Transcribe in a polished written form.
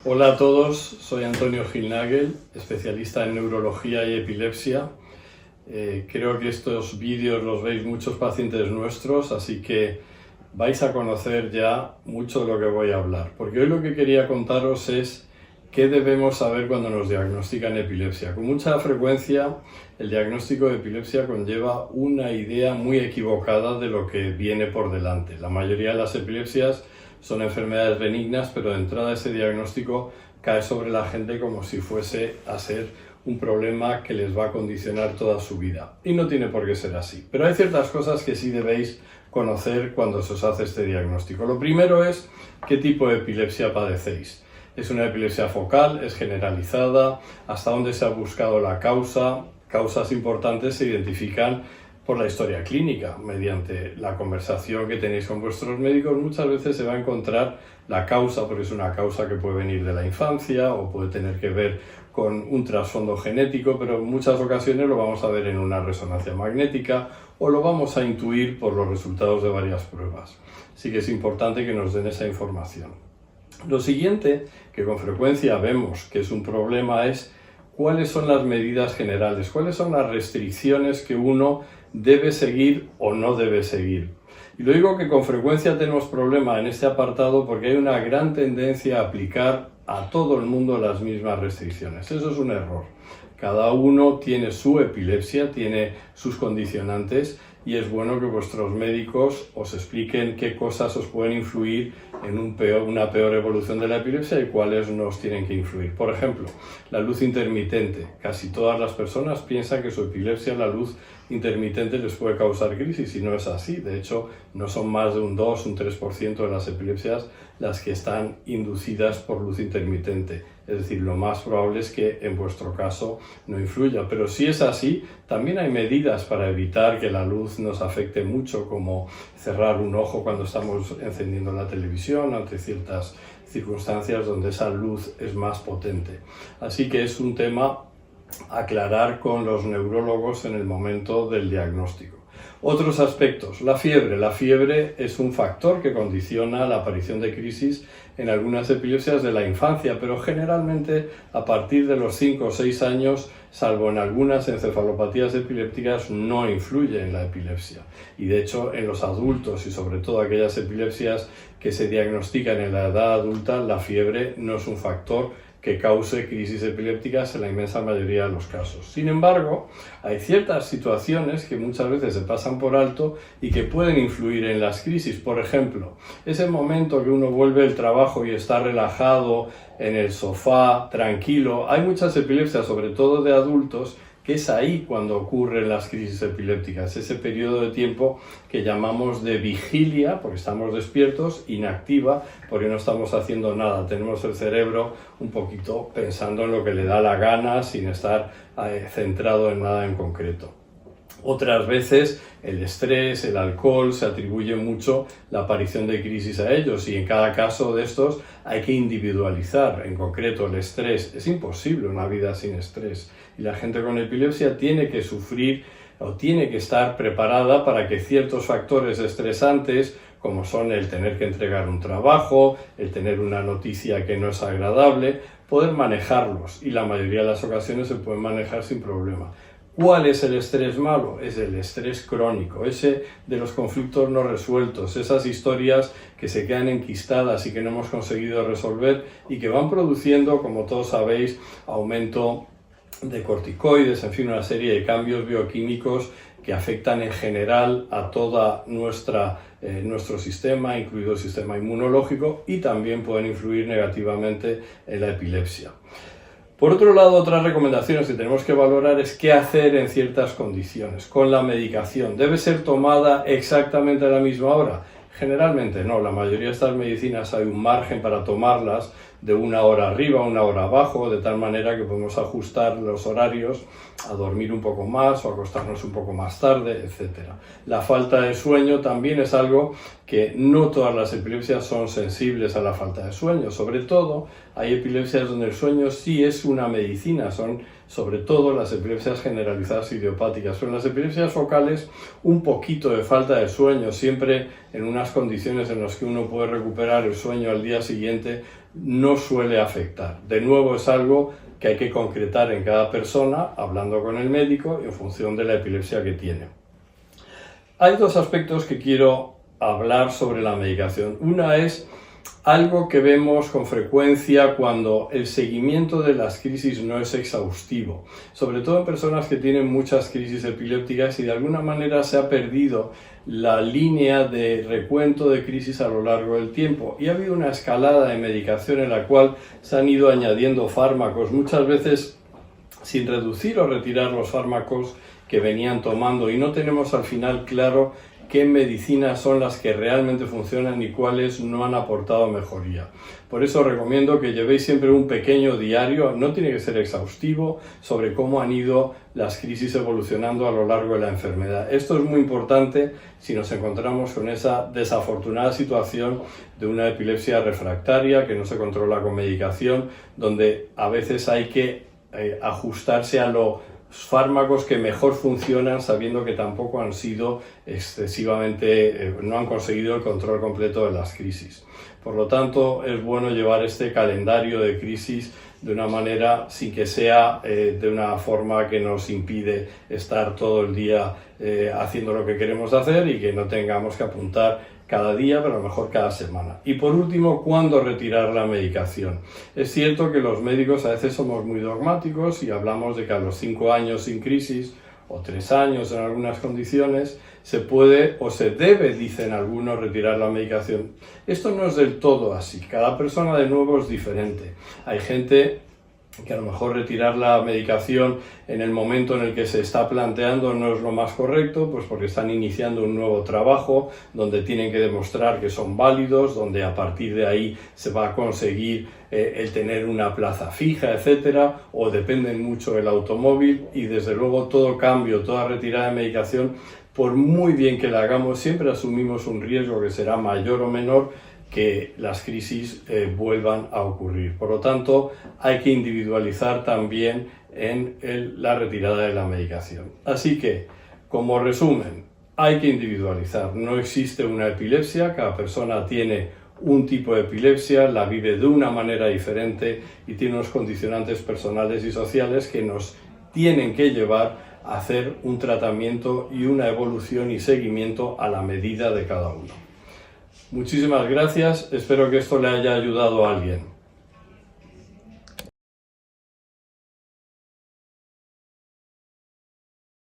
Hola a todos, soy Antonio Gilnagel, especialista en neurología y epilepsia. Creo que estos vídeos los veis muchos pacientes nuestros, así que vais a conocer ya mucho de lo que voy a hablar. Porque hoy lo que quería contaros es qué debemos saber cuando nos diagnostican epilepsia. Con mucha frecuencia el diagnóstico de epilepsia conlleva una idea muy equivocada de lo que viene por delante. La mayoría de las epilepsias son enfermedades benignas, pero de entrada ese diagnóstico cae sobre la gente como si fuese a ser un problema que les va a condicionar toda su vida. Y no tiene por qué ser así. Pero hay ciertas cosas que sí debéis conocer cuando se os hace este diagnóstico. Lo primero es qué tipo de epilepsia padecéis. ¿Es una epilepsia focal? ¿Es generalizada? ¿Hasta dónde se ha buscado la causa? Causas importantes se identifican por la historia clínica, mediante la conversación que tenéis con vuestros médicos. Muchas veces se va a encontrar la causa, porque es una causa que puede venir de la infancia o puede tener que ver con un trasfondo genético, pero en muchas ocasiones lo vamos a ver en una resonancia magnética o lo vamos a intuir por los resultados de varias pruebas. Así que es importante que nos den esa información. Lo siguiente, que con frecuencia vemos que es un problema, es cuáles son las medidas generales, cuáles son las restricciones que uno debe seguir o no debe seguir. Y lo digo que con frecuencia tenemos problema en este apartado porque hay una gran tendencia a aplicar a todo el mundo las mismas restricciones. Eso es un error. Cada uno tiene su epilepsia, tiene sus condicionantes y es bueno que vuestros médicos os expliquen qué cosas os pueden influir en una peor evolución de la epilepsia y cuáles no os tienen que influir. Por ejemplo, la luz intermitente. Casi todas las personas piensan que su epilepsia, la luz intermitente, les puede causar crisis y no es así. De hecho, no son más de un 2, un 3% de las epilepsias las que están inducidas por luz intermitente. Es decir, lo más probable es que en vuestro caso no influya. Pero si es así, también hay medidas para evitar que la luz nos afecte mucho, como cerrar un ojo cuando estamos encendiendo la televisión ante ciertas circunstancias donde esa luz es más potente. Así que es un tema a aclarar con los neurólogos en el momento del diagnóstico. Otros aspectos. La fiebre. La fiebre es un factor que condiciona la aparición de crisis en algunas epilepsias de la infancia, pero generalmente a partir de los 5 o 6 años, salvo en algunas encefalopatías epilépticas, no influye en la epilepsia. Y de hecho, en los adultos y sobre todo aquellas epilepsias que se diagnostican en la edad adulta, la fiebre no es un factor que cause crisis epilépticas en la inmensa mayoría de los casos. Sin embargo, hay ciertas situaciones que muchas veces se pasan por alto y que pueden influir en las crisis. Por ejemplo, ese momento que uno vuelve del trabajo y está relajado en el sofá, tranquilo. Hay muchas epilepsias, sobre todo de adultos, que es ahí cuando ocurren las crisis epilépticas, ese periodo de tiempo que llamamos de vigilia, porque estamos despiertos, inactiva, porque no estamos haciendo nada, tenemos el cerebro un poquito pensando en lo que le da la gana, sin estar centrado en nada en concreto. Otras veces el estrés, el alcohol, se atribuye mucho la aparición de crisis a ellos y en cada caso de estos hay que individualizar. En concreto, el estrés. Es imposible una vida sin estrés y la gente con epilepsia tiene que sufrir o tiene que estar preparada para que ciertos factores estresantes, como son el tener que entregar un trabajo, el tener una noticia que no es agradable, poder manejarlos y la mayoría de las ocasiones se pueden manejar sin problema. ¿Cuál es el estrés malo? Es el estrés crónico, ese de los conflictos no resueltos, esas historias que se quedan enquistadas y que no hemos conseguido resolver y que van produciendo, como todos sabéis, aumento de corticoides, en fin, una serie de cambios bioquímicos que afectan en general a todo nuestro sistema, incluido el sistema inmunológico, y también pueden influir negativamente en la epilepsia. Por otro lado, otras recomendaciones que tenemos que valorar es qué hacer en ciertas condiciones. Con la medicación, ¿debe ser tomada exactamente a la misma hora? Generalmente no, la mayoría de estas medicinas hay un margen para tomarlas de 1 hora arriba, 1 hora abajo, de tal manera que podemos ajustar los horarios a dormir un poco más o acostarnos un poco más tarde, etc. La falta de sueño también es algo que no todas las epilepsias son sensibles a la falta de sueño. Sobre todo, hay epilepsias donde el sueño sí es una medicina, son sobre todo las epilepsias generalizadas idiopáticas. Pero en las epilepsias focales, un poquito de falta de sueño, siempre en unas condiciones en las que uno puede recuperar el sueño al día siguiente, no suele afectar. De nuevo, es algo que hay que concretar en cada persona, hablando con el médico en función de la epilepsia que tiene. Hay dos aspectos que quiero hablar sobre la medicación. Una es algo que vemos con frecuencia cuando el seguimiento de las crisis no es exhaustivo, sobre todo en personas que tienen muchas crisis epilépticas y de alguna manera se ha perdido la línea de recuento de crisis a lo largo del tiempo y ha habido una escalada de medicación en la cual se han ido añadiendo fármacos, muchas veces sin reducir o retirar los fármacos que venían tomando, y no tenemos al final claro qué medicinas son las que realmente funcionan y cuáles no han aportado mejoría. Por eso recomiendo que llevéis siempre un pequeño diario, no tiene que ser exhaustivo, sobre cómo han ido las crisis evolucionando a lo largo de la enfermedad. Esto es muy importante si nos encontramos con esa desafortunada situación de una epilepsia refractaria que no se controla con medicación, donde a veces hay que ajustarse a los fármacos que mejor funcionan, sabiendo que tampoco han sido excesivamente, no han conseguido el control completo de las crisis. Por lo tanto, es bueno llevar este calendario de crisis de una manera sin que sea de una forma que nos impide estar todo el día haciendo lo que queremos hacer y que no tengamos que apuntar cada día, pero a lo mejor cada semana. Y por último, ¿cuándo retirar la medicación? Es cierto que los médicos a veces somos muy dogmáticos y hablamos de que a los 5 años sin crisis o 3 años en algunas condiciones se puede o se debe, dicen algunos, retirar la medicación. Esto no es del todo así. Cada persona de nuevo es diferente. Hay gente que a lo mejor retirar la medicación en el momento en el que se está planteando no es lo más correcto, pues porque están iniciando un nuevo trabajo donde tienen que demostrar que son válidos, donde a partir de ahí se va a conseguir el tener una plaza fija, etcétera, o dependen mucho del automóvil, y desde luego todo cambio, toda retirada de medicación, por muy bien que la hagamos, siempre asumimos un riesgo que será mayor o menor que las crisis vuelvan a ocurrir. Por lo tanto, hay que individualizar también en la retirada de la medicación. Así que, como resumen, hay que individualizar. No existe una epilepsia, cada persona tiene un tipo de epilepsia, la vive de una manera diferente y tiene unos condicionantes personales y sociales que nos tienen que llevar a hacer un tratamiento y una evolución y seguimiento a la medida de cada uno. Muchísimas gracias, espero que esto le haya ayudado a alguien.